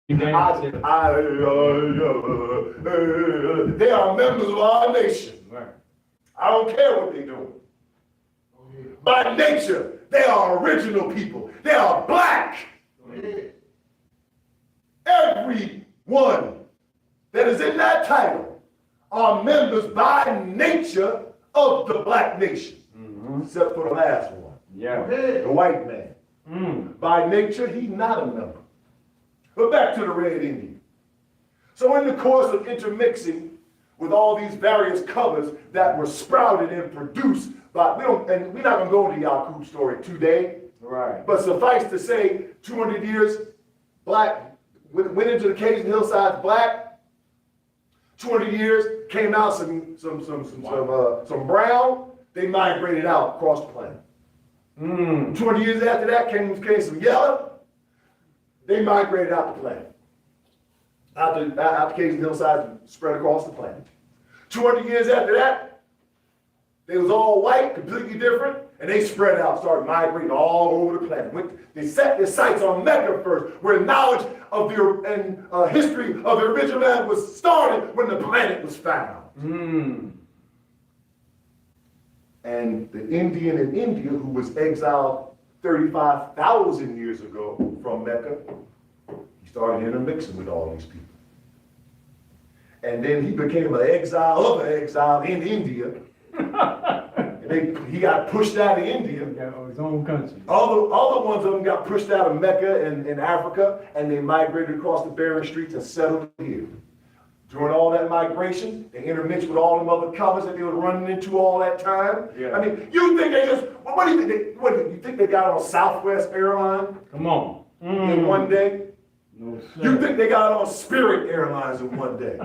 They are members of our nation. Right. I don't care what they're doing. By nature, they are original people. They are black. Everyone that is in that title are members by nature of the black nation. Except for the last one. Yeah. The white man. By nature, he's not a member. But back to the Red Indian. So in the course of intermixing with all these various colors that were sprouted and produced by, we're not gonna go into Yakub's story today. Right. But suffice to say, 200 years, black, went into the caves and hillsides black. 200 years, came out some brown, they migrated out across the planet. 200 years after that came some yellow, they migrated out the planet. Out the caves and hillsides and spread across the planet. 200 years after that, they was all white, completely different, and they spread out, started migrating all over the planet. They set their sights on Mecca first, where knowledge of the history of the original man was started when the planet was found. And the Indian in India, who was exiled 35,000 years ago from Mecca, he started intermixing with all these people. And then he became an exile of an exile in India. He got pushed out of India. His own country. All the ones of them got pushed out of Mecca and Africa, and they migrated across the barren streets and settled here. During all that migration, they intermixed with all them other colors that they were running into all that time. Yeah. I mean, you think they just, what do you think they got on Southwest Airlines? Come on. In one day? No, sir. You think they got on Spirit Airlines in one day?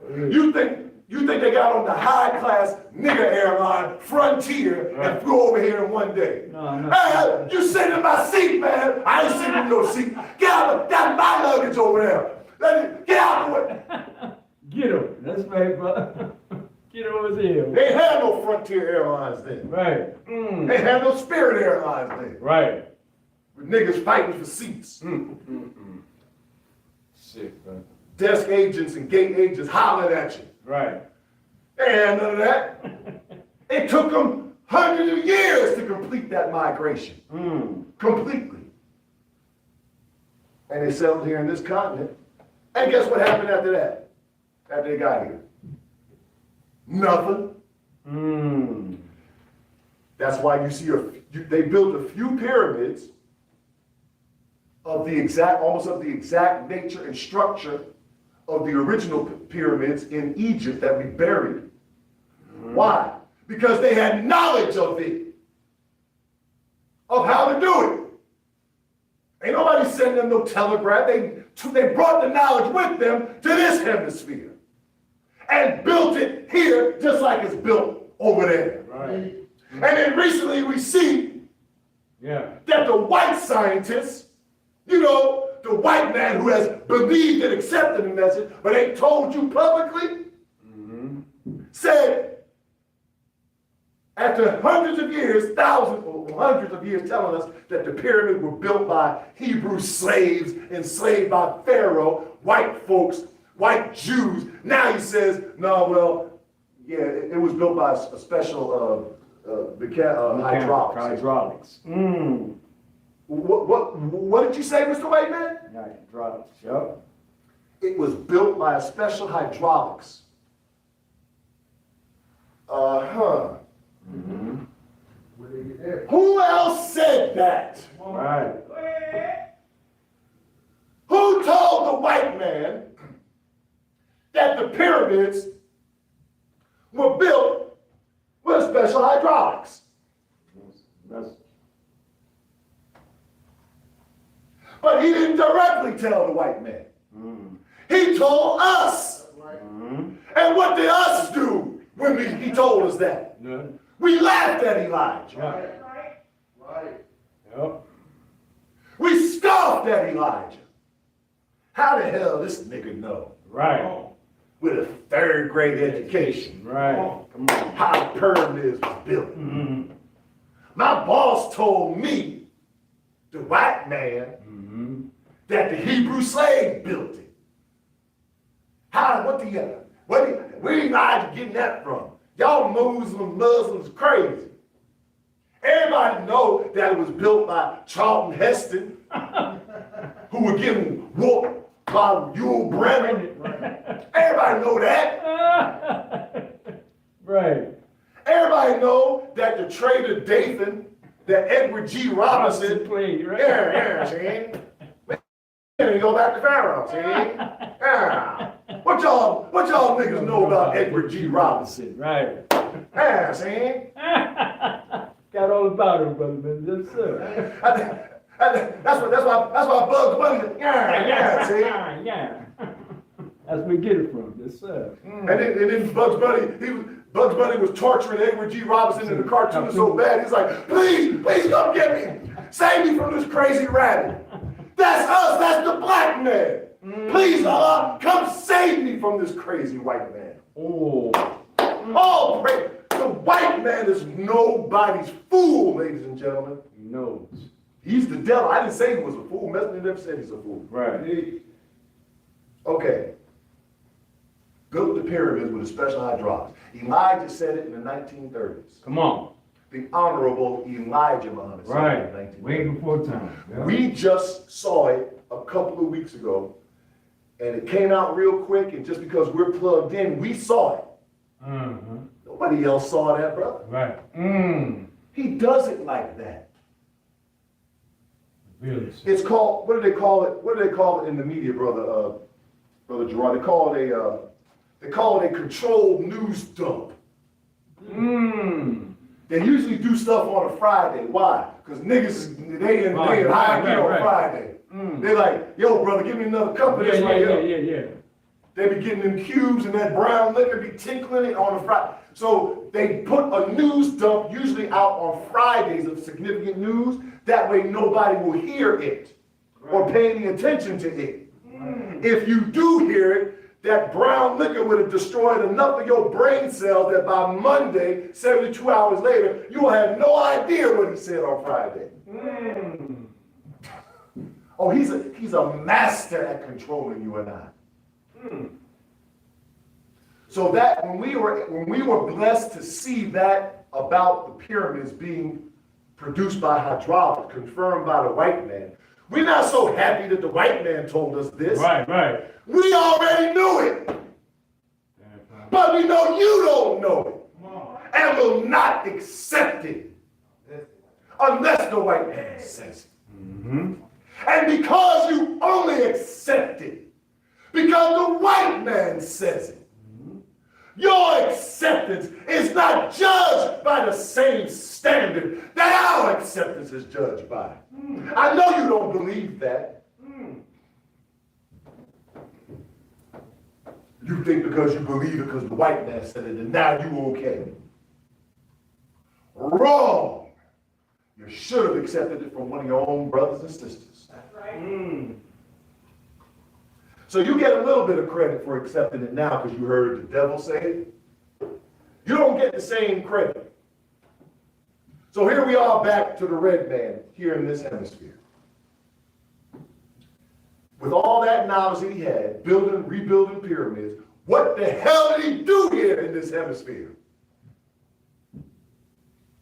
You think they got on the high-class nigger airline, Frontier, and flew over here in one day? No. Hey, you sit in my seat, man. I ain't sitting in no seat. Get out, that's my luggage over there. Get out of it. Get him. That's right, brother. Get over here. They ain't had no Frontier Airlines then. Right. They ain't had no Spirit Airlines then. Right. With niggas fighting for seats. Sick, bro. Desk agents and gate agents hollering at you. Right. And none of that. It took them hundreds of years to complete that migration. Completely. And they settled here in this continent. And guess what happened after that? After they got here? Nothing. That's why you see they built a few pyramids of almost of the exact nature and structure of the original pyramids in Egypt that we buried. Why? Because they had knowledge of it, of how to do it. Ain't nobody sending them no telegraph. They brought the knowledge with them to this hemisphere and built it here just like it's built over there. Right. And then recently we see that the white scientists, the white man who has believed and accepted the message, but ain't told you publicly, said, after hundreds of years, thousands or hundreds of years telling us that the pyramids were built by Hebrew slaves, enslaved by Pharaoh, white folks, white Jews. Now he says, it was built by a special hydraulics. What did you say, Mr. White Man? Hydraulics, yep. It was built by a special hydraulics. Who else said that? Right. Who told the white man that the pyramids were built with special hydraulics? But he didn't directly tell the white man. He told us. And what did us do when he told us that? We laughed at Elijah. Right. Yep. We scoffed at Elijah. How the hell this nigga know? Right. With a third grade education. Right. Come on. How the pyramids was built. My boss told me, the white man, that the Hebrew slave built it. Where Elijah getting that from? Y'all Muslims crazy. Everybody know that it was built by Charlton Heston, who were getting whooped by Yul Brynner. Everybody know that. Right. Everybody know that the traitor Dathan, that Edward G. Robinson played, right? Yeah, see? We go back to Pharaoh, see? Yeah. What y'all niggas know about Edward G. Robinson? Right. Yeah, see? Got all about it, brother, man. Yes, sir. That's why Bugs Bunny, yeah, see? Yeah. That's where we get it from. Yes, sir. And then Bugs Bunny was torturing Edward G. Robinson in the cartoon so bad, he's like, please come get me. Save me from this crazy rabbit. That's us, that's the black man. Please, Allah, come save me from this crazy white man. Oh. Oh, pray. The white man is nobody's fool, ladies and gentlemen. He knows. He's the devil. I didn't say he was a fool. Messenger never said he's a fool. Right. Okay. Built the pyramids with a special hydraulics. Elijah said it in the 1930s. Come on. The Honorable Elijah Muhammad said it in the 1930s. Way before time. Yeah. We just saw it a couple of weeks ago, and it came out real quick, and just because we're plugged in, we saw it. Mm-hmm. Nobody else saw that, brother. Right. He does it like that. Really? It's called, what do they call it? What do they call it in the media, brother Gerard? They call it a controlled news dump. They usually do stuff on a Friday. Why? Because niggas, they in high gear on Friday. They like, yo, brother, give me another cup of this right here. Yeah. They be getting them cubes and that brown liquor be tinkling it on a Friday. So they put a news dump usually out on Fridays of significant news. That way nobody will hear it or pay any attention to it. If you do hear it, that brown liquor would have destroyed enough of your brain cells that by Monday, 72 hours later, you will have no idea what he said on Friday. Oh, he's a master at controlling you and I. So that when we were blessed to see that about the pyramids being produced by hydraulics, confirmed by the white man, we're not so happy that the white man told us this. Right. We already knew it. But we know you don't know it. And will not accept it. Unless the white man says it. And because you only accept it, because the white man says it, your acceptance is not judged by the same standard that our acceptance is judged by. I know you don't believe that. You think because you believe it because the white man said it, and now you okay. Wrong. You should have accepted it from one of your own brothers and sisters. That's right. So you get a little bit of credit for accepting it now because you heard the devil say it. You don't get the same credit. So here we are back to the red man here in this hemisphere. With all that knowledge that he had, rebuilding pyramids, what the hell did he do here in this hemisphere?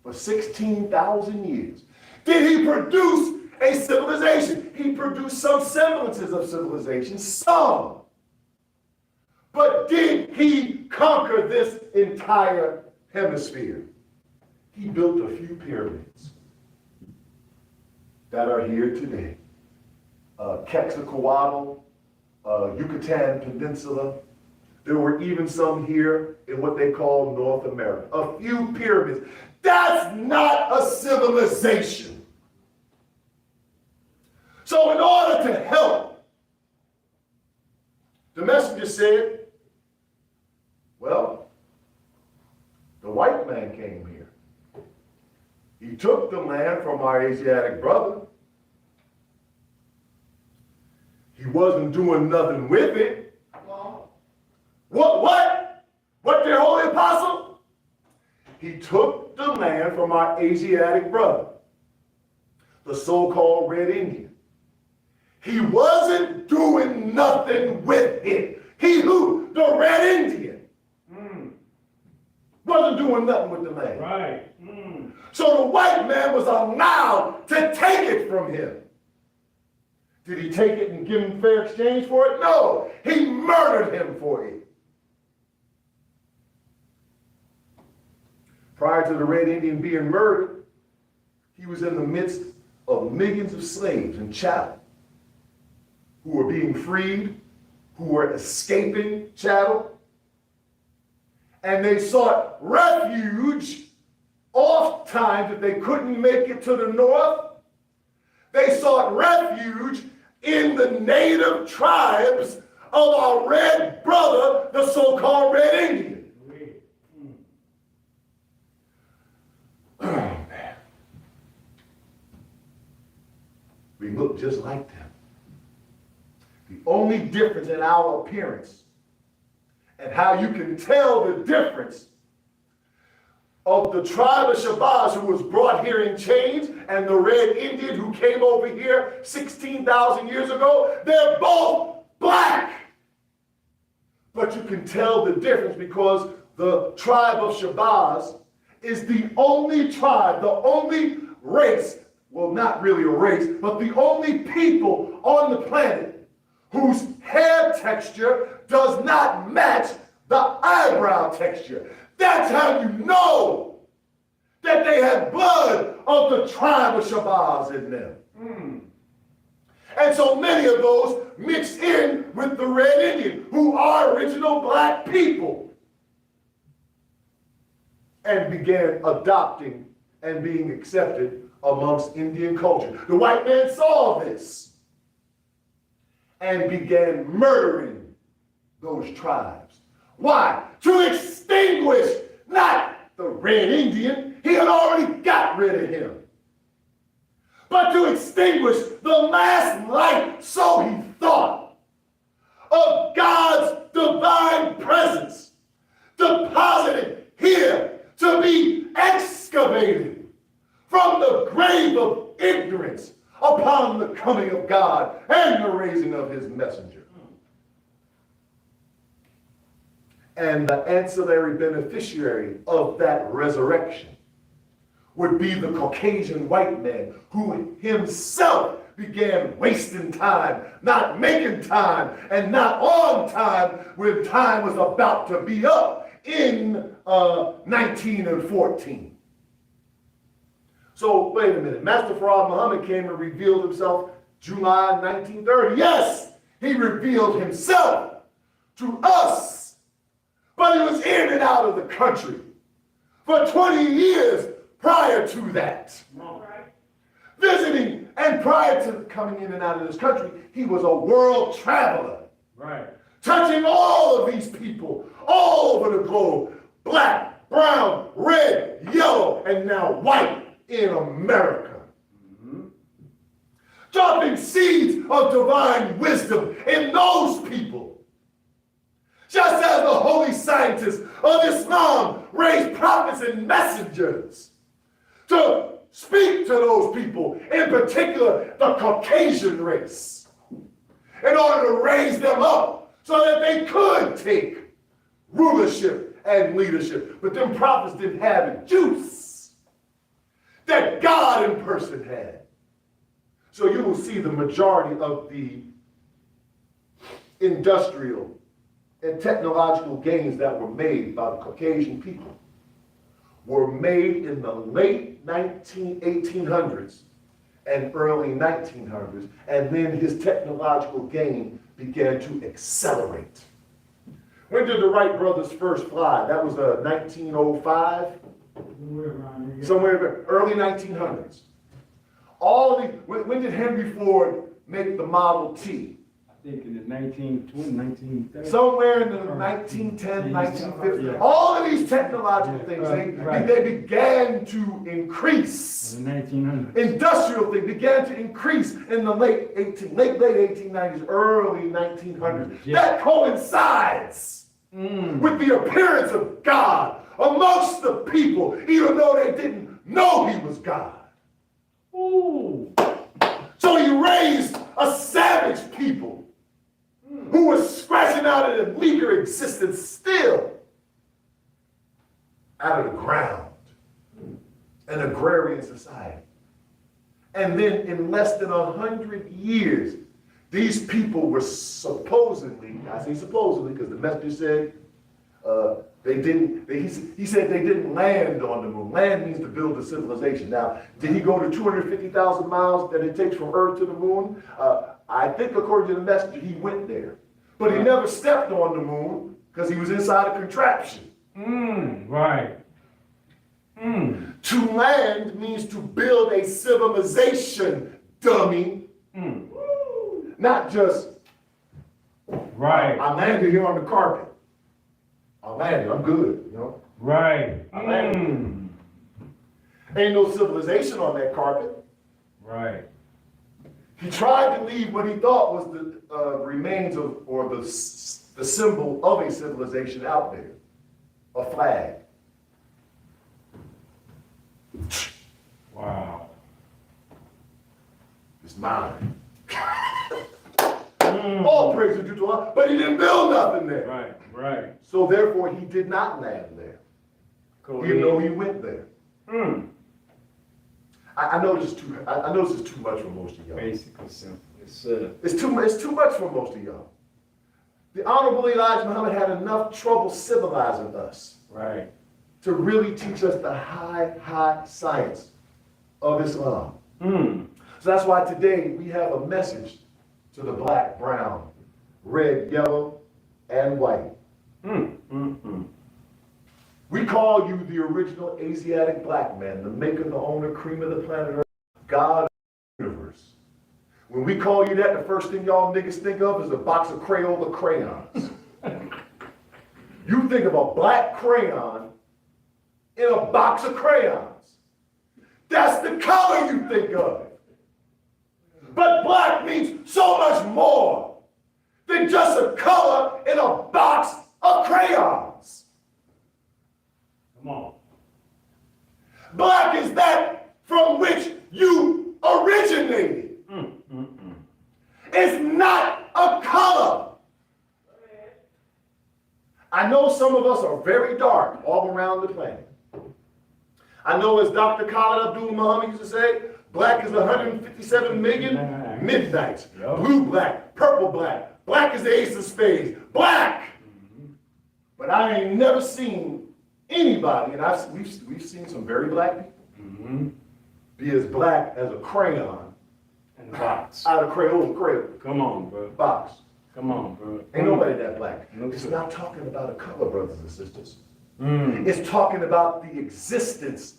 For 16,000 years. Did he produce a civilization? He produced some semblances of civilization, some. But did he conquer this entire hemisphere? He built a few pyramids that are here today. Quetzalcoatl, Yucatan Peninsula. There were even some here in what they call North America. A few pyramids. That's not a civilization. So in order to help, the messenger said, well, the white man came here. He took the land from our Asiatic brother. He wasn't doing nothing with it. What, their holy apostle? He took the land from our Asiatic brother, the so-called Red Indian. He wasn't doing nothing with it. He who? The Red Indian. Wasn't doing nothing with the land. Right. So the white man was allowed to take it from him. Did he take it and give him fair exchange for it? No. He murdered him for it. Prior to the Red Indian being murdered, he was in the midst of millions of slaves and chattel who were being freed, who were escaping chattel, and they sought refuge oft times if they couldn't make it to the north. They sought refuge in the native tribes of our red brother, the so-called Red Indian. Oh, man. We look just like them. The only difference in our appearance and how you can tell the difference of the tribe of Shabazz who was brought here in chains and the Red Indian who came over here 16,000 years ago, they're both black. But you can tell the difference because the tribe of Shabazz is the only tribe, the only race, well, not really a race, but the only people on the planet whose hair texture does not match the eyebrow texture. That's how you know that they had blood of the tribe of Shabazz in them. And so many of those mixed in with the Red Indian, who are original black people, and began adopting and being accepted amongst Indian culture. The white man saw this and began murdering those tribes. Why? To extinguish not the Red Indian, he had already got rid of him, but to extinguish the last light, so he thought, of God's divine presence deposited here to be excavated from the grave of ignorance upon the coming of God and the raising of his messenger. And the ancillary beneficiary of that resurrection would be the Caucasian white man who himself began wasting time, not making time, and not on time when time was about to be up in 1914. So wait a minute, Master Farad Muhammad came and revealed himself July 1930. Yes, he revealed himself to us, but he was in and out of the country for 20 years prior to that. Visiting, and prior to coming in and out of this country, he was a world traveler. Right. Touching all of these people all over the globe. Black, brown, red, yellow, and now white in America. Dropping seeds of divine wisdom in those people. Just as the holy scientists of Islam raised prophets and messengers to speak to those people, in particular the Caucasian race, in order to raise them up so that they could take rulership and leadership. But them prophets didn't have the juice that God in person had. So you will see the majority of the industrial and technological gains that were made by the Caucasian people were made in the late 1800s and early 1900s, and then his technological gain began to accelerate. When did the Wright brothers first fly? That was 1905? Somewhere early 1900s. When did Henry Ford make the Model T? I think in the 1930. Somewhere in the 1910, 1950. Yeah. All of these technological things, they began to increase. In the 1900s. Industrial things began to increase in the late 1890s, early 1900s. Yeah. That coincides with the appearance of God amongst the people, even though they didn't know he was God. Ooh. So he raised a savage people who were scratching out at a meager existence still out of the ground, an agrarian society. And then in less than 100 years, these people were supposedly, I say supposedly because the messenger said he said they didn't land on the moon. Land means to build a civilization. Now, did he go to 250,000 miles that it takes from Earth to the moon? I think according to the messenger, he went there. But he never stepped on the moon because he was inside a contraption. Right. To land means to build a civilization, dummy. Not just, Right. I landed here on the carpet. I landed, I'm good, you know. Right. I landed. Ain't no civilization on that carpet. Right. He tried to leave what he thought was the remains of, or the symbol of a civilization out there, a flag. Wow. It's mine. All praise is due to Allah, but he didn't build nothing there. Right. Right. So therefore, he did not land there, even though he went there. I know this is too. I know this is too much for most of y'all. Basically simple. It's It's too much for most of y'all. The Honorable Elijah Muhammad had enough trouble civilizing us right. to really teach us the high science of Islam. So that's why today we have a message to the black, brown, red, yellow, and white. We call you the original Asiatic black man, the maker, the owner, cream of the planet Earth, God of the universe. When we call you that, the first thing y'all niggas think of is a box of Crayola crayons. You think of a black crayon in a box of crayons. That's the color you think of. But black means so much more than just a color in a box of crayons. Come on. Black is that from which you originated. It's not a color. I know some of us are very dark all around the planet. I know, as Dr. Khalid Abdul Muhammad used to say, black is 157 million midnights. Blue black, purple black. Black is the ace of spades. Black! But I ain't never seen anybody, and we've seen some very black people, be as black as a crayon And the box. out of Crayola Come on, bro. box. Come on, bro. Ain't nobody that black. No, It's sir. not talking about a color, brothers and sisters. It's talking about the existence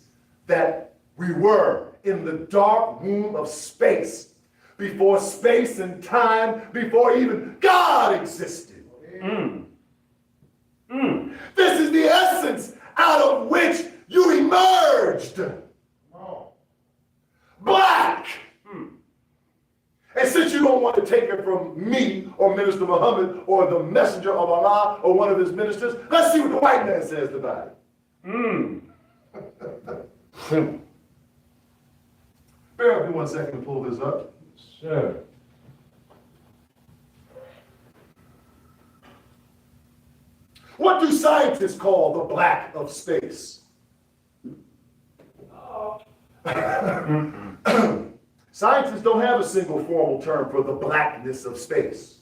that we were in the dark womb of space, before space and time, before even God existed. This is the essence out of which you emerged. Black. And since you don't want to take it from me or Minister Muhammad or the messenger of Allah or one of his ministers, let's see what the white man says about it. Simple. Bear with me 1 second to pull this up. Sure. What do scientists call the black of space? Scientists don't have a single formal term for the blackness of space.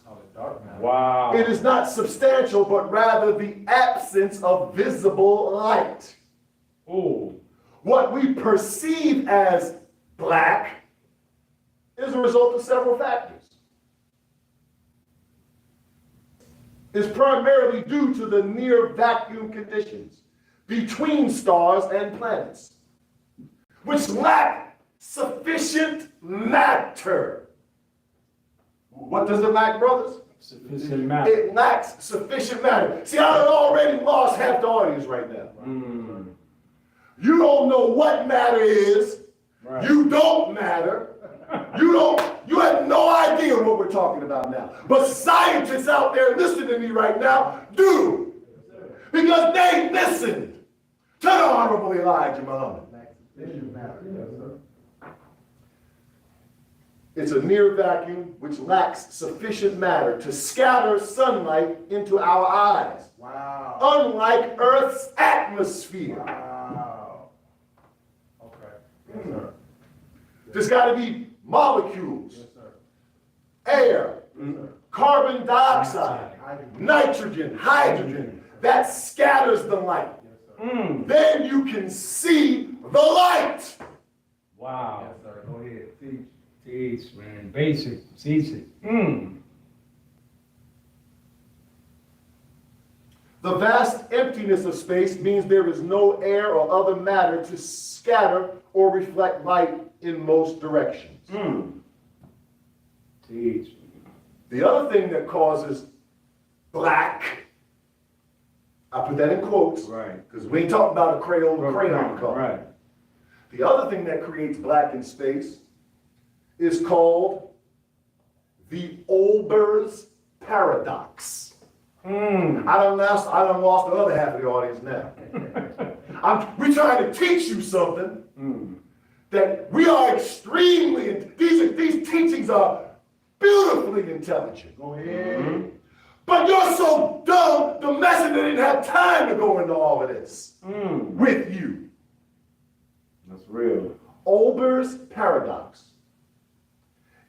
Wow. It is not substantial, but rather the absence of visible light. Oh. What we perceive as black is a result of several factors. It's primarily due to the near vacuum conditions between stars and planets, which lack sufficient matter. What does it lack, brothers? Sufficient matter. It lacks sufficient matter. See, I done already lost half the audience right now. You don't know what matter is. Right. You don't matter. You have no idea what we're talking about now. But scientists out there listening to me right now do. Because they listened to the Honorable Elijah Muhammad. It's a near vacuum which lacks sufficient matter to scatter sunlight into our eyes, Wow. unlike Earth's atmosphere. Wow. Okay. Yes, sir. There's got to be molecules, Yes, sir. air, Yes, sir. carbon dioxide, Hydrogen. nitrogen, hydrogen, that scatters the light. Yes, sir. Then you can see the light. Wow. Yes, sir. Go ahead. Teach. Teach, man. Basic. Easy. The vast emptiness of space means there is no air or other matter to scatter or reflect light in most directions. Teach. The other thing that causes black, I put that in quotes, Right. because we ain't talking about a crayon color. Right. The other thing that creates black in space is called the Olbers paradox. I done lost the other half of the audience now. We're trying to teach you something that we are extremely, these teachings are beautifully intelligent. Go ahead. But you're so dumb, the messenger didn't have time to go into all of this with you. That's real. Olbers paradox.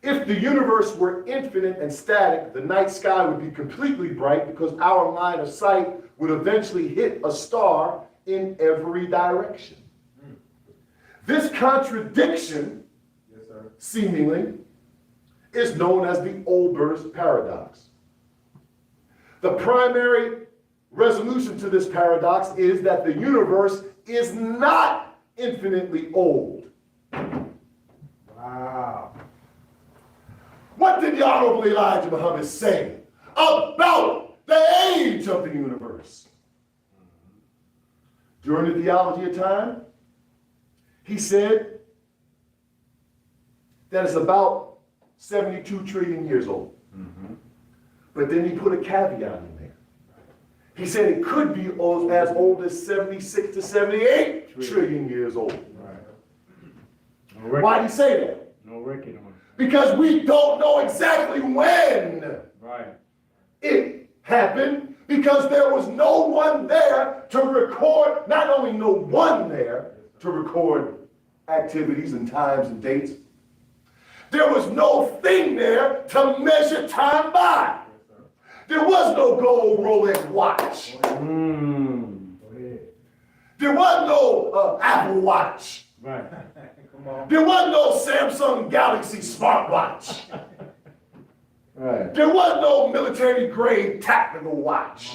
If the universe were infinite and static, the night sky would be completely bright because our line of sight would eventually hit a star in every direction. This contradiction, Yes, sir. seemingly, is known as the Olbers paradox. The primary resolution to this paradox is that the universe is not infinitely old. Wow. What did the Honorable Elijah Muhammad say about the age of the universe? During the theology of time, he said that it's about 72 trillion years old. But then he put a caveat in there. He said it could be as old as 76 to 78 trillion years old. No record. Why did he say that? No record on it. Because we don't know exactly when Right. it happened, because there was no one there to record, not only no one there to record activities and times and dates, there was no thing there to measure time by. There was no gold Rolex watch. Go ahead. There was no Apple Watch. Right. Come on. There was no Samsung Galaxy smartwatch. Right. There was no military grade tactical watch.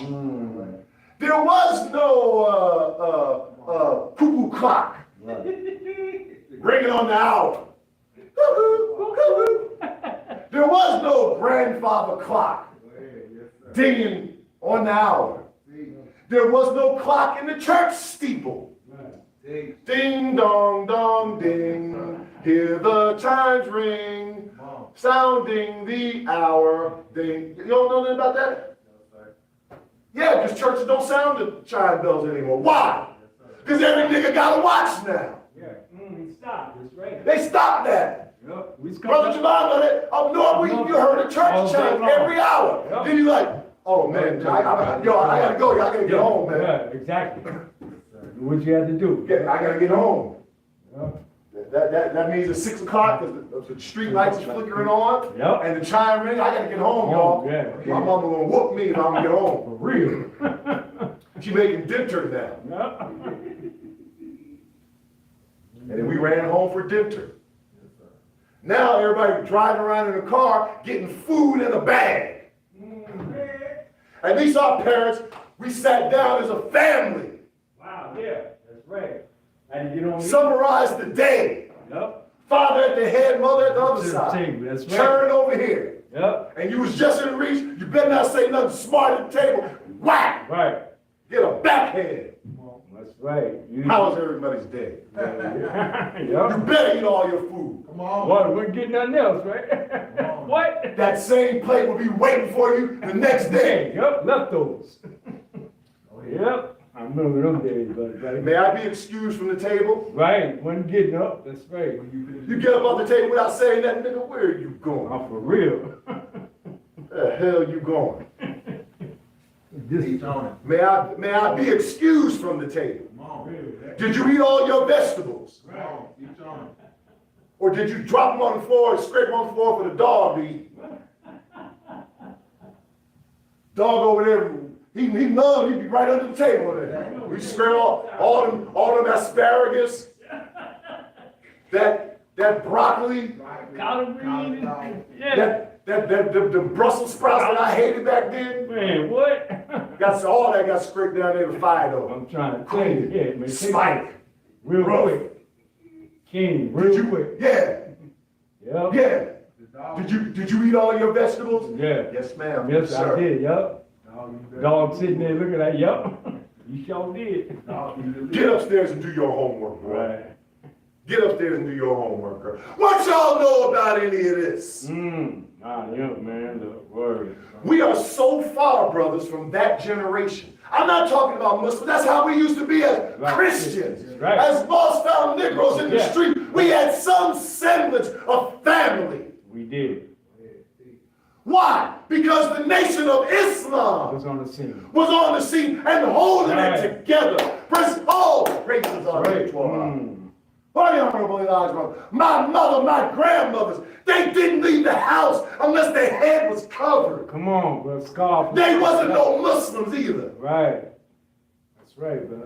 There was no cuckoo clock Right. ringing on the hour. Cuckoo, cuckoo. There was no grandfather clock Go ahead. Yes, sir. dinging on the hour. Teach. There was no clock in the church steeple. Teach. Ding dong dong ding, hear the chimes ring, Come on. sounding the hour. Ding. You don't know nothing about that? Yes, sir. Yeah, because churches don't sound the chime bells anymore. Why? Because every nigga got a watch now. Yeah. He stopped. That's right. They stopped that. Yep. We Brother Jamal, up north, you heard a All church day chime long. every hour. Yep. Then you like, oh man, I gotta go, I gotta get home, man. Yeah, exactly. What you had to do. I gotta get home. Yep. That means it's 6 o'clock because the street lights are flickering on Yep. and the chime ring. I gotta get home, y'all. Yeah. My mama gonna whoop me if I don't get home. For real. She making dinner now. Yep. And then we ran home for dinner. Now everybody driving around in a car getting food in a bag. At least our parents, we sat down as a family, Wow, yeah, that's right. And you know, summarized the day. yep. Father at the head, mother at the other side. That's right. Turn over here. Yep. And you was just in reach, you better not say nothing smart at the table. Whack! Right. Get a backhand. That's right. You, How was everybody's day? Yep. You better eat all your food. Come on. What? We're getting nothing else, right? Come on. What? That same plate will be waiting for you the next day. Yep. Leftovers. Go ahead. Yep. I remember them days, buddy. May I be excused from the table? Right, wasn't getting up, that's right. You get up off the table without saying that, nigga, where are you going? I'm for real. Where the hell you going? Teach on it. May I be excused from the table? Come on. Did you eat all your vegetables? Come on. Teach on it. Or did you drop them on the floor and scrape them on the floor for the dog to eat? Dog over there, he loved, he'd be right under the table there. We scrape all them asparagus, that broccoli, Collard greens. Yeah. the Brussels sprouts that I hated back then. Man, what? All that got scraped down there to fire though. I'm trying to tell you, yeah, man. Spike. Real Rough. quick. King, real quick. Yeah, Yep. yeah. The dog. Did you eat all your vegetables? Yeah. Yes, ma'am. Yes, sir. I did, yup. Dog, you better- Dog sitting there looking like, yup. You sure did. Dog, you better- Get upstairs and do your homework, boy. Right. Get upstairs and do your homework, girl. What y'all know about any of this? Yup, man, the word. We are so far, brothers, from that generation. I'm not talking about Muslims. That's how we used to be as Right. Christians. Right. As lost found Negroes in the Yeah. street, we had some semblance of family. We did. Why? Because the nation of I Islam was on the scene. was on the scene and holding Right. it together. Praise all praises are Right. due to Allah. Very honorable Elijah, brother. My mother, my grandmothers, they didn't leave the house unless their head was covered. Come on, bro. Scarf. They wasn't no Muslims either. Right. That's right, bro.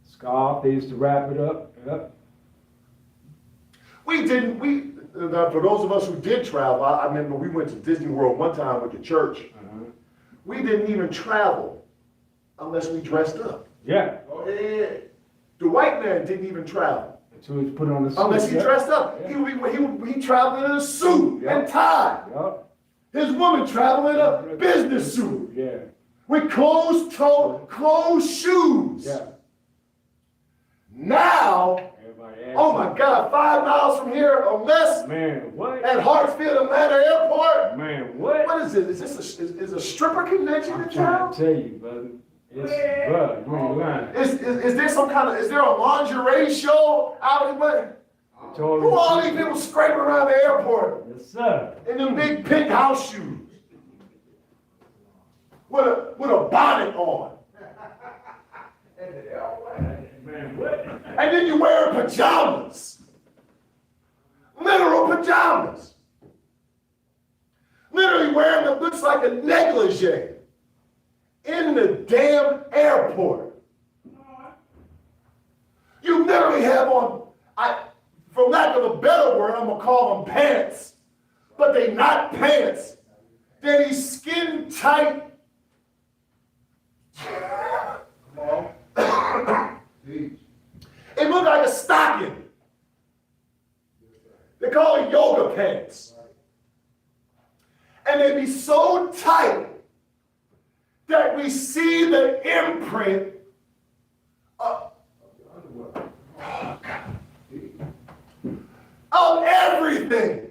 Scarf, they used to wrap it up. Yep. For those of us who did travel, I remember we went to Disney World one time with the church. Uh-huh. We didn't even travel unless we dressed up. Yeah. Go ahead. The white man didn't even travel Until he put on the suit. unless he yeah. dressed up. Yeah. He traveled in a suit Yeah. and tie. Yup. His woman traveled in a business suit Yeah. with closed shoes. Yeah. Now, Everybody asked oh my God, 5 miles from here or less Man, what? at Hartsfield Atlanta Airport. Man, what? What is it? Is this is a stripper convention I'm in trying town? to tell you, brother. It's, bro, you ain't lying. Is there some kind of, is there a lingerie show out in what? Who are all these people scraping around the airport Yes, sir. in them big pink house shoes? With a bonnet on. Man, what? And then you wear pajamas. Literal pajamas. Literally wearing what looks like a negligee in the damn airport. You literally have on, for lack of a better word, I'm gonna call them pants, but they not pants. They're these skin tight. Teach. It looked like a stocking. They call it yoga pants. And they be so tight that we see the imprint of everything.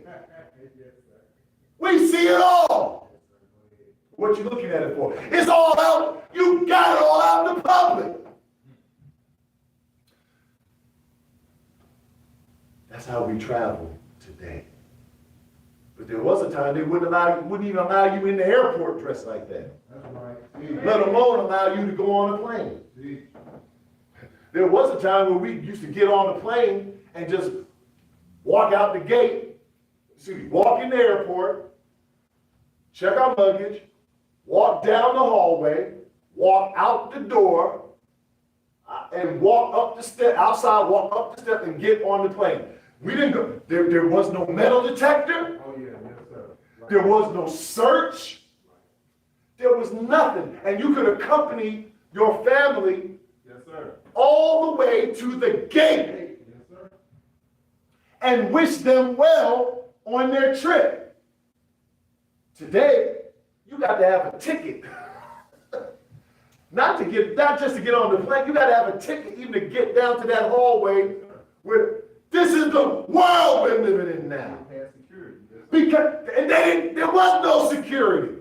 We see it all. What you looking at it for? It's all out. You got it all out in the public. That's how we travel today. But there was a time they wouldn't even allow you in the airport dressed like that. That's right. Teach. Let alone allow you to go on a plane. Teach. There was a time where we used to get on the plane and just walk out the gate. Walk in the airport, check our luggage, walk down the hallway, walk out the door, and walk up the step, outside, walk up the step and get on the plane. We didn't go, there was no metal detector, Oh, yeah. Yes, sir. Right. there was no search, there was nothing. And you could accompany your family Yes, sir. all the way to the gate Yes, sir. and wish them well on their trip. Today, you got to have a ticket. Not just to get on the plane, you got to have a ticket even to get down to that hallway where this is the world we're living in now. Past security. Yes, sir. Because there was no security.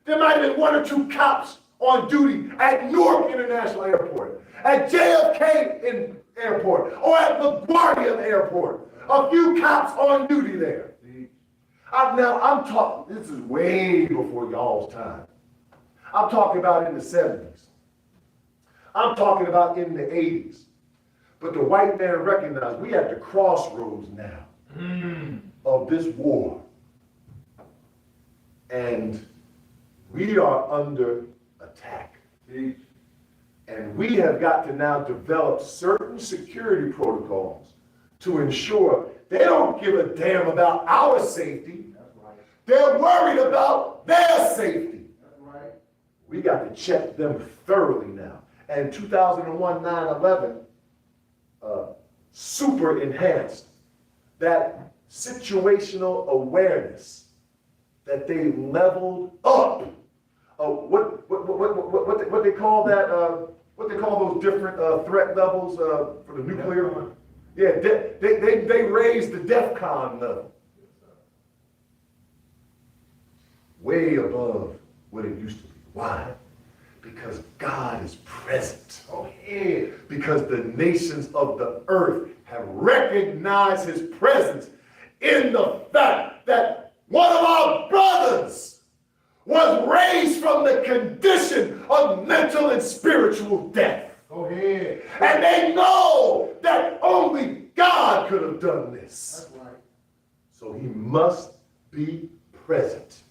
There might have been 1 or 2 cops on duty at Newark International Airport, at JFK Airport, or at LaGuardia Airport. A few cops on duty there. I'm talking, this is way before y'all's time. I'm talking about in the 70s. I'm talking about in the 80s. But the white man recognized we at the crossroads now of this war. And we are under attack. And we have got to now develop certain security protocols to ensure they don't give a damn about our safety. That's right. They're worried about their safety. That's right. We got to check them thoroughly now. And 2001 9/11 super enhanced that situational awareness that they leveled up. What they call that? What they call those different threat levels for the nuclear? Yeah, they raised the DEFCON level. Way above what it used to be. Why? Because God is present. Oh, yeah. Because the nations of the earth have recognized his presence in the fact that one of our brothers was raised from the condition of mental and spiritual death. Go ahead. And they know that only God could have done this. That's right. So he must be present.